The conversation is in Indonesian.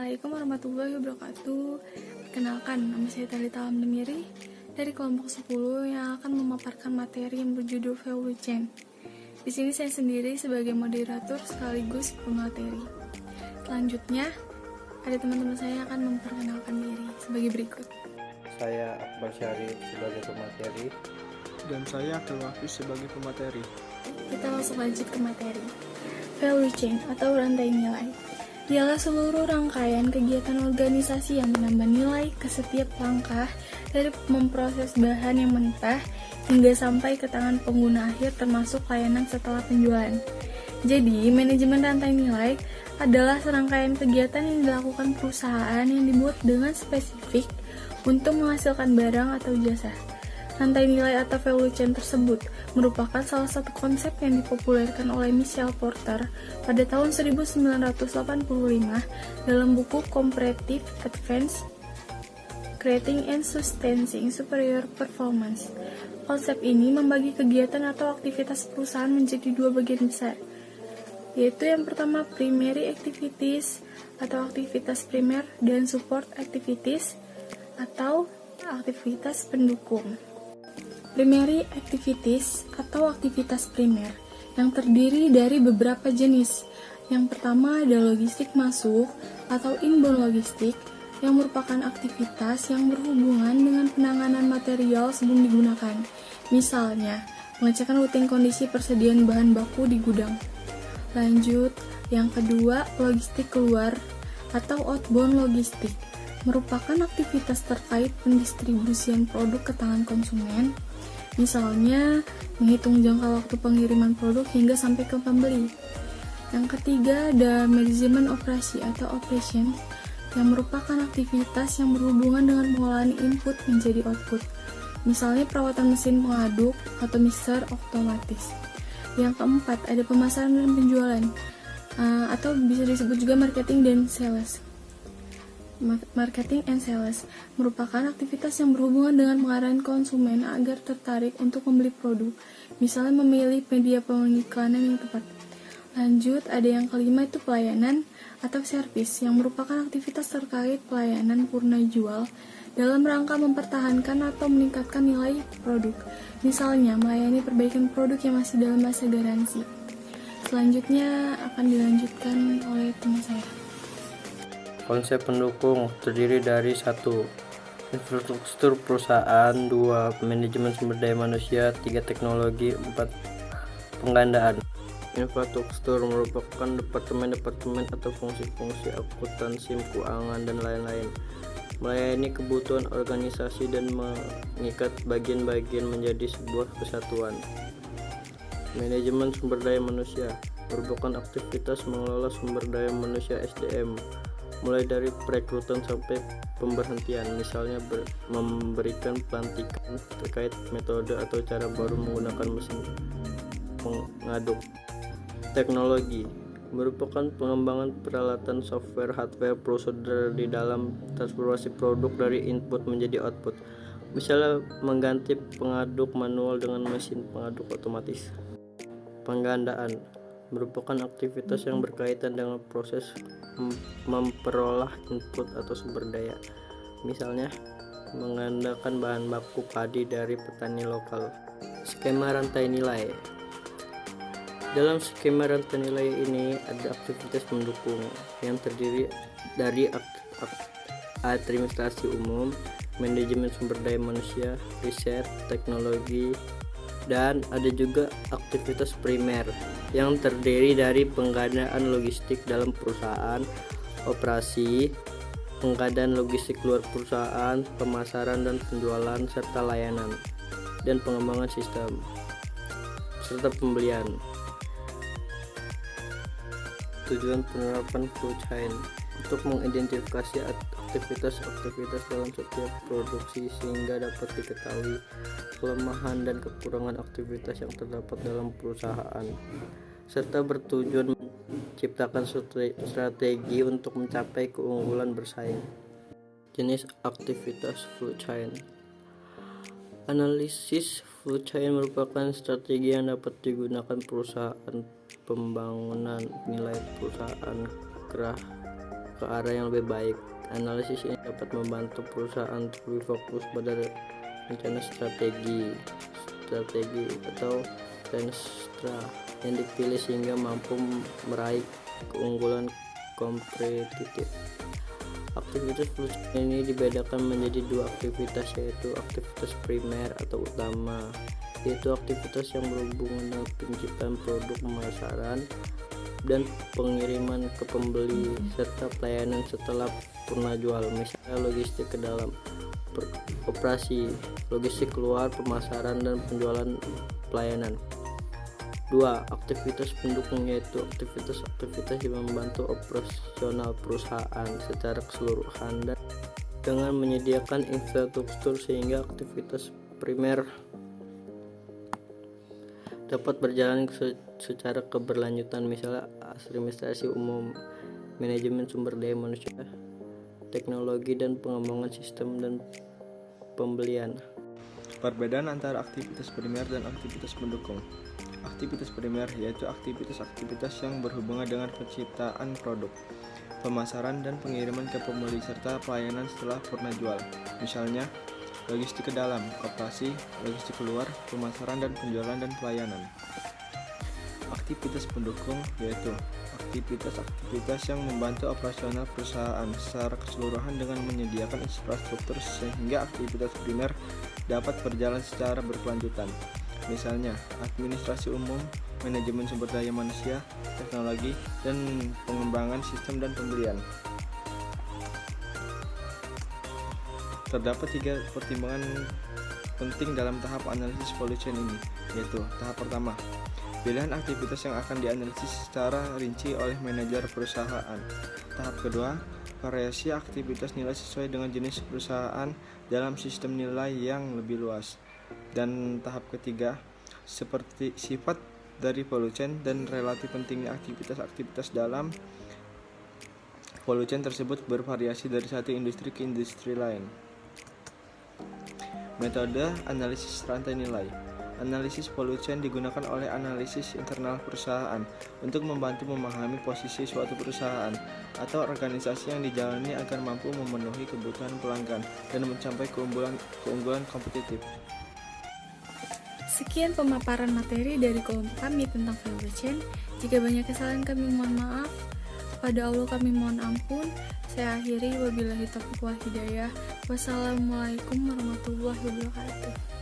Assalamualaikum warahmatullahi wabarakatuh. Perkenalkan, nama saya Talita Amdemiri dari kelompok 10 yang akan memaparkan materi yang berjudul Value Chain. Di sini saya sendiri sebagai moderator sekaligus pemateri. Selanjutnya, ada teman-teman saya yang akan memperkenalkan diri sebagai berikut. Saya Akbar Syarif sebagai pemateri. Dan saya Abdul Hafiz sebagai pemateri. Kita langsung lanjut ke materi. Value Chain atau rantai nilai ialah seluruh rangkaian kegiatan organisasi yang menambah nilai ke setiap langkah dari memproses bahan yang mentah hingga sampai ke tangan pengguna akhir termasuk layanan setelah penjualan. Jadi, manajemen rantai nilai adalah serangkaian kegiatan yang dilakukan perusahaan yang dibuat dengan spesifik untuk menghasilkan barang atau jasa. Rantai nilai atau value chain tersebut merupakan salah satu konsep yang dipopulerkan oleh Michael Porter pada tahun 1985 dalam buku Comparative Advance Creating and Sustaining Superior Performance. Konsep ini membagi kegiatan atau aktivitas perusahaan menjadi dua bagian besar, yaitu yang pertama primary activities atau aktivitas primer dan support activities atau aktivitas pendukung. Primary activities atau aktivitas primer yang terdiri dari beberapa jenis. Yang pertama ada logistik masuk atau inbound logistik yang merupakan aktivitas yang berhubungan dengan penanganan material sebelum digunakan. Misalnya, mengecek rutin kondisi persediaan bahan baku di gudang. Lanjut, yang kedua logistik keluar atau outbound logistik merupakan aktivitas terkait pendistribusian produk ke tangan konsumen. Misalnya, menghitung jangka waktu pengiriman produk hingga sampai ke pembeli. Yang ketiga ada manajemen operasi atau operation yang merupakan aktivitas yang berhubungan dengan pengolahan input menjadi output. Misalnya perawatan mesin pengaduk atau mixer otomatis. Yang keempat ada pemasaran dan penjualan atau bisa disebut juga marketing dan sales. Marketing and sales merupakan aktivitas yang berhubungan dengan pengarahan konsumen agar tertarik untuk membeli produk, misalnya memilih media pengiklanan yang tepat. Lanjut, ada yang kelima itu pelayanan atau servis yang merupakan aktivitas terkait pelayanan purna jual dalam rangka mempertahankan atau meningkatkan nilai produk, misalnya melayani perbaikan produk yang masih dalam masa garansi. Selanjutnya akan dilanjutkan oleh teman saya. Konsep pendukung terdiri dari 1. Infrastruktur perusahaan, 2. Manajemen sumber daya manusia, 3. Teknologi, 4. Penggandaan. Infrastruktur merupakan departemen-departemen atau fungsi-fungsi akuntansi, keuangan, dan lain-lain, melayani kebutuhan organisasi dan mengikat bagian-bagian menjadi sebuah kesatuan. Manajemen sumber daya manusia merupakan aktivitas mengelola sumber daya manusia SDM, mulai dari perekrutan sampai pemberhentian, misalnya memberikan pelantikan terkait metode atau cara baru menggunakan mesin pengaduk. Teknologi merupakan pengembangan peralatan software, hardware, prosedur di dalam transformasi produk dari input menjadi output, misalnya mengganti pengaduk manual dengan mesin pengaduk otomatis. Penggandaan merupakan aktivitas yang berkaitan dengan proses memperoleh input atau sumber daya, misalnya mengandalkan bahan baku padi dari petani lokal. Skema rantai nilai. Dalam skema rantai nilai ini ada aktivitas pendukung yang terdiri dari administrasi umum, manajemen sumber daya manusia, riset, teknologi, dan ada juga aktivitas primer yang terdiri dari penggandaan logistik dalam perusahaan, operasi, penggandaan logistik luar perusahaan, pemasaran dan penjualan, serta layanan, dan pengembangan sistem, serta pembelian. Tujuan penerapan value chain untuk mengidentifikasi aktivitas-aktivitas dalam setiap produksi sehingga dapat diketahui kelemahan dan kekurangan aktivitas yang terdapat dalam perusahaan, serta bertujuan menciptakan strategi untuk mencapai keunggulan bersaing. Jenis aktivitas value chain. Analisis value chain merupakan strategi yang dapat digunakan perusahaan pembangunan nilai perusahaan kerah ke arah yang lebih baik. Analisis ini dapat membantu perusahaan untuk lebih fokus pada rencana strategi atau Renstra yang dipilih sehingga mampu meraih keunggulan kompetitif. Aktivitas perusahaan ini dibedakan menjadi dua aktivitas, yaitu aktivitas primer atau utama, yaitu aktivitas yang berhubungan dengan penciptaan produk, pemasaran, dan pengiriman ke pembeli, serta pelayanan setelah purna jual, misalnya logistik ke dalam operasi, logistik keluar, pemasaran, dan penjualan pelayanan. 2. Aktivitas pendukung, yaitu aktivitas yang membantu operasional perusahaan secara keseluruhan dan dengan menyediakan infrastruktur sehingga aktivitas primer dapat berjalan secara keberlanjutan, misalnya administrasi umum, manajemen sumber daya manusia, teknologi, dan pengembangan sistem dan pembelian. Perbedaan antara aktivitas primer dan aktivitas pendukung. Aktivitas primer yaitu aktivitas yang berhubungan dengan penciptaan produk, pemasaran, dan pengiriman ke pembeli serta pelayanan setelah purna jual. Misalnya, logistik ke dalam, operasi, logistik keluar, pemasaran dan penjualan dan pelayanan. Aktivitas pendukung yaitu aktivitas yang membantu operasional perusahaan secara keseluruhan dengan menyediakan infrastruktur sehingga aktivitas primer dapat berjalan secara berkelanjutan. Misalnya, administrasi umum, manajemen sumber daya manusia, teknologi, dan pengembangan sistem dan pembelian. Terdapat 3 pertimbangan penting dalam tahap analisis value chain ini, yaitu tahap pertama, pilihan aktivitas yang akan dianalisis secara rinci oleh manajer perusahaan. Tahap kedua, variasi aktivitas nilai sesuai dengan jenis perusahaan dalam sistem nilai yang lebih luas. Dan tahap ketiga, seperti sifat dari value chain dan relatif pentingnya aktivitas-aktivitas dalam value chain tersebut bervariasi dari satu industri ke industri lain. Metode analisis rantai nilai. Analisis value chain digunakan oleh analisis internal perusahaan untuk membantu memahami posisi suatu perusahaan atau organisasi yang dijalani agar mampu memenuhi kebutuhan pelanggan dan mencapai keunggulan kompetitif. Sekian pemaparan materi dari kelompok kami tentang value chain. Jika banyak kesalahan kami mohon maaf. Pada Allah kami mohon ampun. Saya akhiri, wabillahi taufiq wal hidayah. Wassalamualaikum warahmatullahi wabarakatuh.